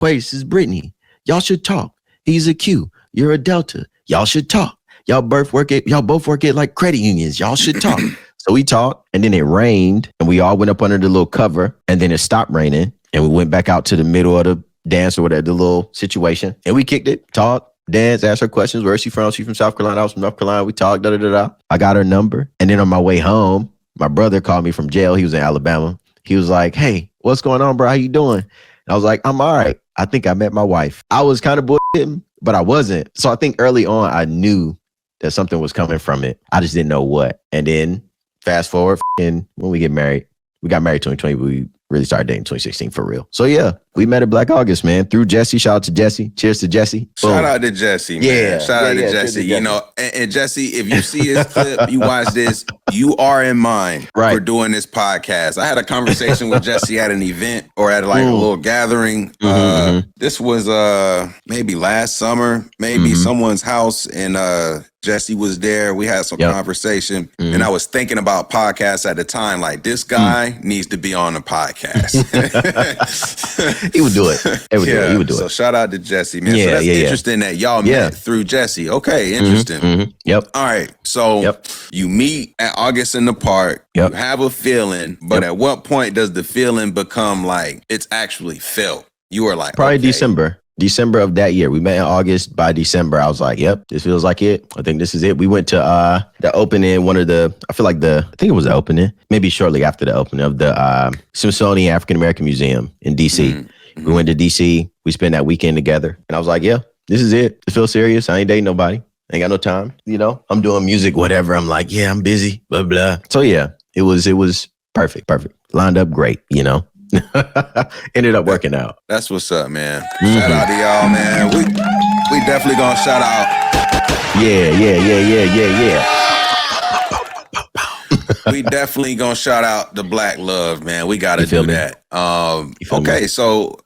Wait, this is Brittany. Y'all should talk. He's a Q. You're a Delta. Y'all should talk. Y'all both work at like credit unions. Y'all should talk. So we talked, and then it rained, and we all went up under the little cover, and then it stopped raining, and we went back out to the middle of the dance or whatever, the little situation, and we kicked it, talked, danced, asked her questions. Where's she from? She from South Carolina. I was from North Carolina. We talked, da-da-da-da. I got her number, and then on my way home, my brother called me from jail. He was in Alabama. He was like, hey, what's going on, bro? How you doing? And I was like, I'm all right. I think I met my wife. I was kind of bullshitting, but I wasn't. So I think early on, I knew that something was coming from it. I just didn't know what. And then fast forward, when we get married, we got married 2020, but we really started dating 2016 for real. So yeah, we met at Black August, man, through Jesse. Shout out to Jesse. Cheers to Jesse. Boom. Shout out to Jesse, man. Yeah. Shout out to Jesse. You know, and Jesse, if you see this clip, you watch this, you are in mind for doing this podcast. I had a conversation with Jesse at an event or at like a little gathering. This was maybe last summer, maybe someone's house, and Jesse was there. We had some conversation, and I was thinking about podcasts at the time. Like, this guy needs to be on a podcast. He would do it. He would do it. So shout out to Jesse, man. So that's interesting that y'all met through Jesse. Okay, interesting. Yep. All right. So you meet at August in the park. You have a feeling, but at what point does the feeling become like it's actually felt? You were like, probably December of that year. We met in August. By December, I was like, yep, this feels like it. I think this is it. We went to the opening, I think it was the opening, maybe shortly after the opening of the Smithsonian African American Museum in DC. We went to DC. We spent that weekend together. And I was like, yeah, this is it. It feels serious. I ain't dating nobody. I ain't got no time. You know, I'm doing music, whatever. I'm like, yeah, I'm busy, blah, blah. So yeah, it was perfect. Lined up great, you know. Ended up working out. That's what's up, man. Shout out to y'all, man. We definitely gonna shout out. Yeah. We definitely gonna shout out the Black love, man. We gotta do that. Okay, so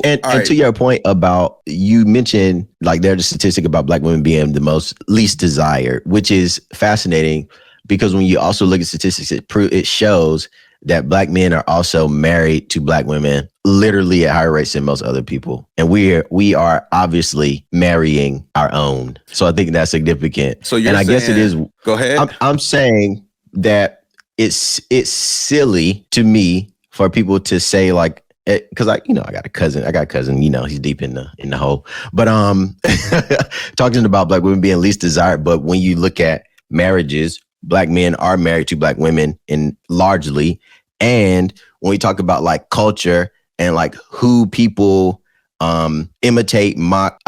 and to your point about, you mentioned like there's a statistic about Black women being the least desired, which is fascinating because when you also look at statistics, it shows that Black men are also married to Black women literally at higher rates than most other people. And we are obviously marrying our own. So I think that's significant. So I guess it is. Go ahead. I'm saying that it's silly to me for people to say like, because I got a cousin, you know, he's deep in the hole. But talking about Black women being least desired, but when you look at marriages, Black men are married to Black women in largely. And when we talk about like culture and like who people imitate, mock,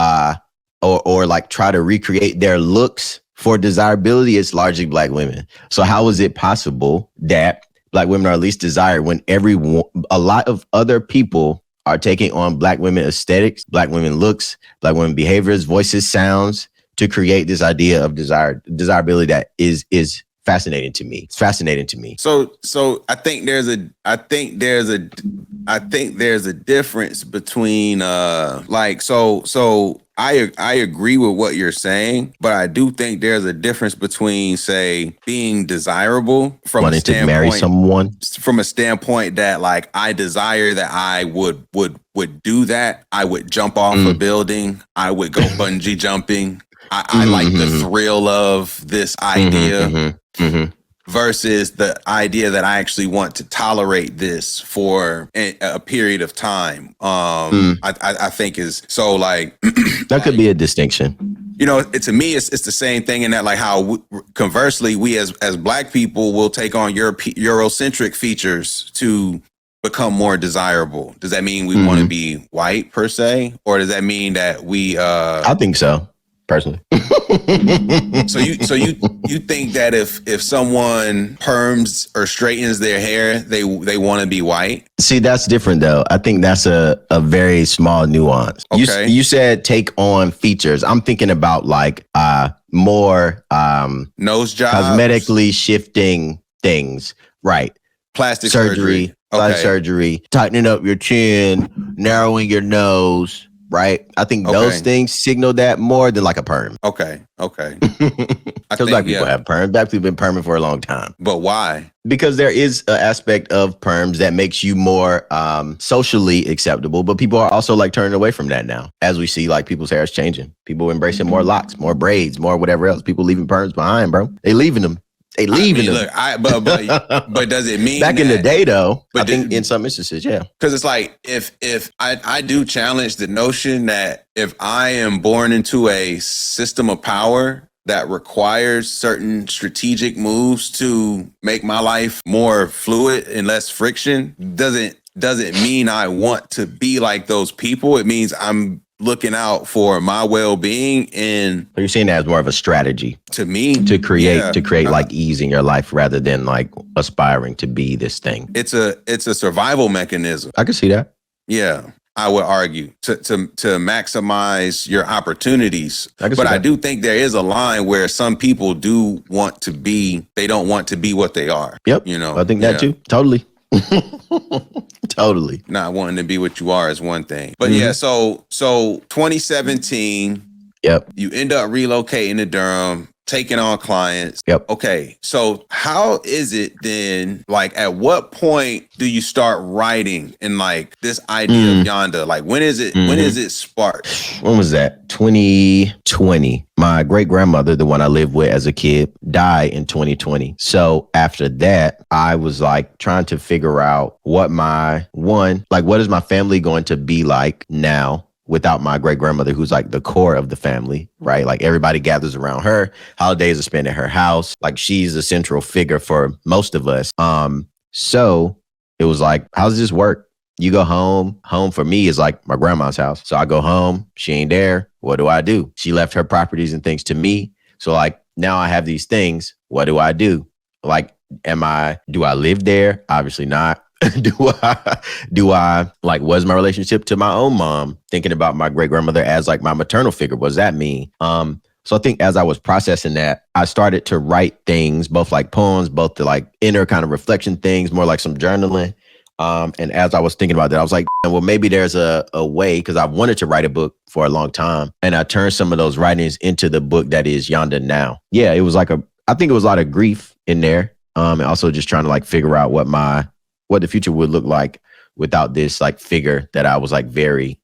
or like try to recreate their looks for desirability, it's largely Black women. So how is it possible that Black women are least desired when a lot of other people are taking on Black women aesthetics, Black women looks, Black women behaviors, voices, sounds, to create this idea of desirability that is fascinating to me. It's fascinating to me. So I think there's a difference between I agree with what you're saying, but I do think there's a difference between, say, being desirable from wanting to marry someone, from a standpoint that like I desire that I would do that. I would jump off a building. I would go bungee jumping. I like the thrill of this idea versus the idea that I actually want to tolerate this for a period of time. I think is so like that could be a distinction. You know, to me, it's the same thing in that like how conversely we as Black people will take on Eurocentric features to become more desirable. Does that mean we want to be white per se, or does that mean that we? I think so. Personally. So you think that if someone perms or straightens their hair, they want to be white? See, that's different though. I think that's a very small nuance. Okay. You said take on features. I'm thinking about like more nose jobs, cosmetically shifting things. Right. Plastic surgery. Plastic surgery, tightening up your chin, narrowing your nose. right? I think those things signal that more than like a perm. Okay. Because black people have perms. Black people have been perming for a long time. But why? Because there is an aspect of perms that makes you more socially acceptable, but people are also like turning away from that now. As we see, like people's hair is changing. People embracing more locks, more braids, more whatever else. People leaving perms behind, bro. They leaving them. They leaving them. Look, but does it mean back in the day though? I think in some instances, yeah. Because it's like if I do challenge the notion that if I am born into a system of power that requires certain strategic moves to make my life more fluid and less friction, doesn't mean I want to be like those people. It means I'm looking out for my well-being. And you're seeing that as more of a strategy to me to create like ease in your life rather than like aspiring to be this thing. It's a survival mechanism. I can see that. Yeah, I would argue to maximize your opportunities. But I do think there is a line where some people they don't want to be what they are. Yep. I think that too. Totally. Totally. Not wanting to be what you are is one thing. But so 2017, yep. You end up relocating to Durham, taking on clients. Yep. Okay. So how is it then, like, at what point do you start writing in like this idea of Yonda? Like, when is it sparked? When was that? 2020. My great grandmother, the one I lived with as a kid, died in 2020. So after that, I was like trying to figure out what is my family going to be like now without my great grandmother, who's like the core of the family, right? Like everybody gathers around her. Holidays are spent at her house. Like she's a central figure for most of us. So it was like, how does this work? You go home. Home for me is like my grandma's house. So I go home. She ain't there. What do I do? She left her properties and things to me. So like now I have these things. What do I do? Like, do I live there? Obviously not. Do I like, what's my relationship to my own mom? Thinking about my great grandmother as like my maternal figure. What does that mean? So I think as I was processing that, I started to write things, both like poems, both the like inner kind of reflection things, more like some journaling. And as I was thinking about that, I was like, well, maybe there's a way, because I wanted to write a book for a long time. And I turned some of those writings into the book that is Yonda now. Yeah, it was like I think it was a lot of grief in there. And also just trying to like figure out what the future would look like without this like figure that I was like very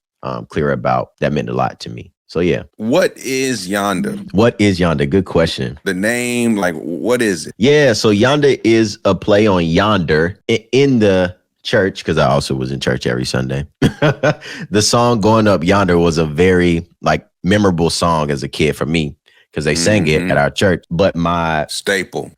clear about. That meant a lot to me. So yeah. What is Yonda? What is Yonda? Good question. The name, like, what is it? Yeah, so Yonda is a play on yonder in the church, because I also was in church every Sunday. The song Going Up Yonder was a very like memorable song as a kid for me, because they sang it at our church. But my staple.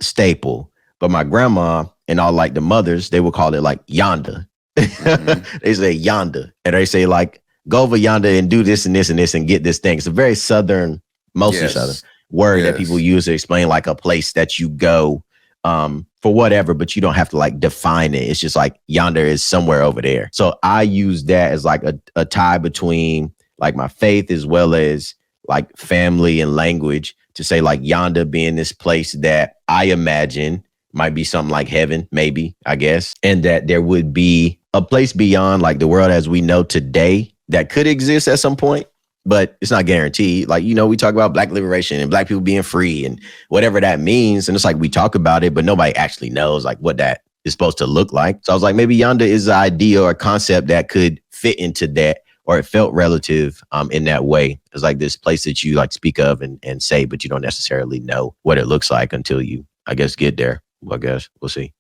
But my grandma and all like the mothers, they would call it like Yonda. They say Yonda. And they say like, go over yonder and do this and this and this and get this thing. It's a very Southern, mostly Southern word that people use to explain like a place that you go for whatever, but you don't have to like define it. It's just like yonder is somewhere over there. So I use that as like a tie between like my faith as well as like family and language, to say like yonder being this place that I imagine might be something like heaven, maybe, I guess. And that there would be a place beyond like the world as we know today that could exist at some point, but it's not guaranteed. Like, we talk about Black liberation and Black people being free and whatever that means. And it's like, we talk about it, but nobody actually knows like what that is supposed to look like. So I was like, maybe yonder is an idea or a concept that could fit into that, or it felt relative in that way. It's like this place that you like speak of and say, but you don't necessarily know what it looks like until you, I guess, get there. Well, I guess we'll see.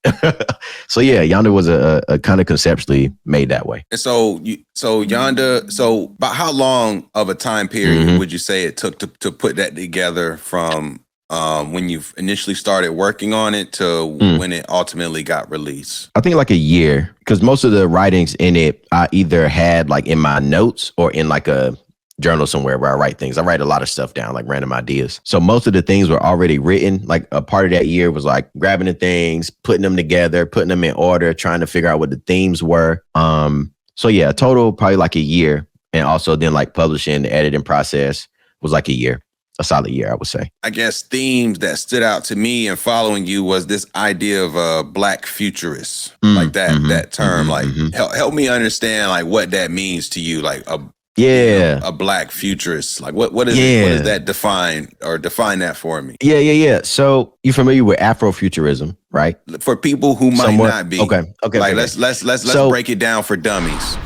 So yeah, Yonder was a kind of conceptually made that way. And so Yonder, so about how long of a time period would you say it took to put that together from when you initially started working on it to when it ultimately got released? I think like a year, because most of the writings in it, I either had like in my notes or in like a journal somewhere where I write things. I write a lot of stuff down, like random ideas. So most of the things were already written. Like a part of that year was like grabbing the things, putting them together, putting them in order, trying to figure out what the themes were. So yeah, total probably like a year. And also then like publishing, the editing process was like a year. A solid year, I would say. I guess themes that stood out to me in following you was this idea of a Black futurist, like that term. Help me understand like what that means to you, like Yeah. A black futurist? Like what is that define that for me? Yeah. So you familiar with Afrofuturism, right? For people who might not be. Okay. Like let's break it down for dummies.